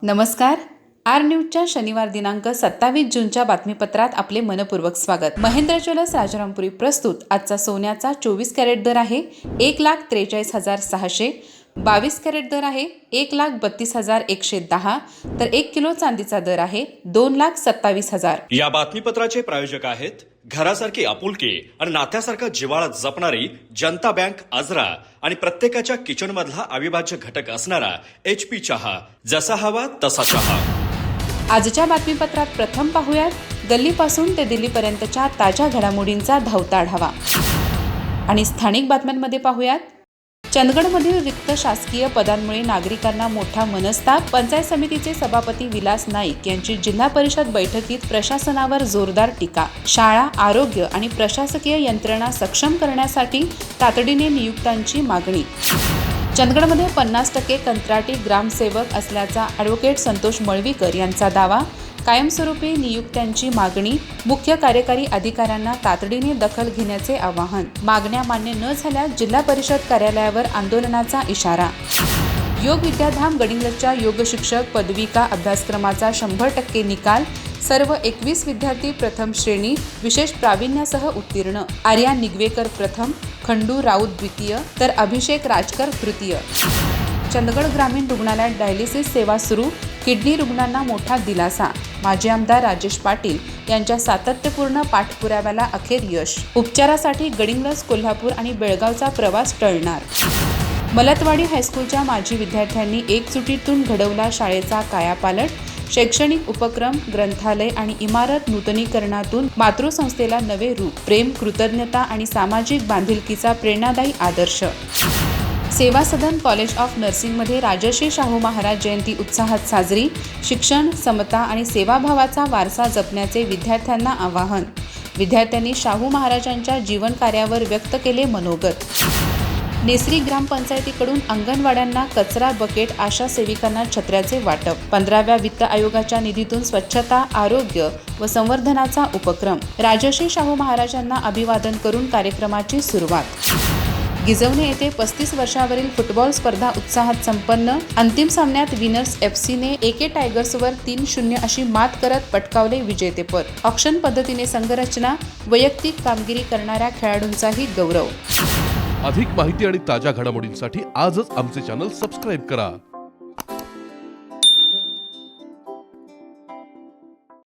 नमस्कार. आर न्यूजच्या शनिवार दिनांक 27 जूनच्या बातमीपत्रात आपले मनपूर्वक स्वागत. महेंद्र ज्वेलर्स राजारामपुरी प्रस्तुत आजचा सोन्याचा 24 कॅरेट दर आहे 1,43,600. 22 कॅरेट दर आहे 1,32,110. तर 1 किलो चांदीचा दर आहे 2,27,000. या बातमीपत्राचे प्रायोजक आहेत घरासारखी आपुलकी आणि नात्यासारखा जिव्हाळा जपणारी जनता बँक आजरा आणि प्रत्येकाच्या किचन मधला अविभाज्य घटक असणारा HP चहा. जसा हवा तसा चहा. आजच्या बातमीपत्रात प्रथम पाहूयात गल्लीपासून ते दिल्लीपर्यंतच्या ताज्या घडामोडींचा धावता आढावा. आणि स्थानिक बातम्यांमध्ये पाहूयात चंदगडमधील रिक्त शासकीय पदांमुळे नागरिकांना मोठा मनस्ताप. पंचायत समितीचे सभापती विलास नाईक यांची जिल्हा परिषद बैठकीत प्रशासनावर जोरदार टीका. शाळा, आरोग्य आणि प्रशासकीय यंत्रणा सक्षम करण्यासाठी तातडीने नियुक्त्यांची मागणी. चंदगडमध्ये 50% कंत्राटी ग्रामसेवक असल्याचा ॲडव्होकेट संतोष मळवीकर यांचा दावा. कायमस्वरूपी नियुक्त्यांची मागणी. मुख्य कार्यकारी अधिकाऱ्यांना तातडीने दखल घेण्याचे आवाहन. मागण्या मान्य न झाल्यास जिल्हा परिषद कार्यालयावर आंदोलनाचा इशारा. योग विद्याधाम गडिंग्लजच्या योग शिक्षक पदविका अभ्यासक्रमाचा 100% निकाल. सर्व 21 विद्यार्थी प्रथम श्रेणी विशेष प्रावीण्यासह उत्तीर्ण. आर्या निगवेकर प्रथम, खंडू राऊत द्वितीय, तर अभिषेक राजकर तृतीय. चंदगड ग्रामीण रुग्णालयात डायलिसिस सेवा सुरू. किडनी रुग्णांना मोठा दिलासा. माजी आमदार राजेश पाटील यांच्या सातत्यपूर्ण पाठपुराव्याला अखेर यश. उपचारासाठी गडिंग्लज, कोल्हापूर आणि बेळगावचा प्रवास टळणार. मलतवाडी हायस्कूलच्या माजी विद्यार्थ्यांनी एकजुटीतून घडवला शाळेचा कायापालट. शैक्षणिक उपक्रम, ग्रंथालय आणि इमारत नूतनीकरणातून मातृसंस्थेला नवे रूप. प्रेम, कृतज्ञता आणि सामाजिक बांधिलकीचा प्रेरणादायी आदर्श. सेवा सदन कॉलेज ऑफ नर्सिंगमध्ये राजर्षी शाहू महाराज जयंती उत्साहात साजरी. शिक्षण, समता आणि सेवाभावाचा वारसा जपण्याचे विद्यार्थ्यांना आवाहन. विद्यार्थ्यांनी शाहू महाराजांच्या जीवन कार्यावर व्यक्त केले मनोगत. नेसरी ग्रामपंचायतीकडून अंगणवाड्यांना कचरा बकेट, आशा सेविकांना छत्र्याचे वाटप. 15व्या वित्त आयोगाच्या निधीतून स्वच्छता, आरोग्य व संवर्धनाचा उपक्रम. राजर्षी शाहू महाराजांना अभिवादन करून कार्यक्रमाची सुरुवात. गिजवणे येथे 35 वर्षावरील फुटबॉल स्पर्धा उत्साहात संपन्न. अंतिम सामन्यात विनर्स FCने AK टायगर्सवर 3-0 अशी मात करत पटकावले विजेतेपद. ऑक्शन पद्धतीने संघरचना, वैयक्तिक कामगिरी करणाऱ्या खेळाडूंचाही गौरव. अधिक माहिती आणि ताज्या घडामोडींसाठी आजच आमचे चॅनल सबस्क्राईब करा.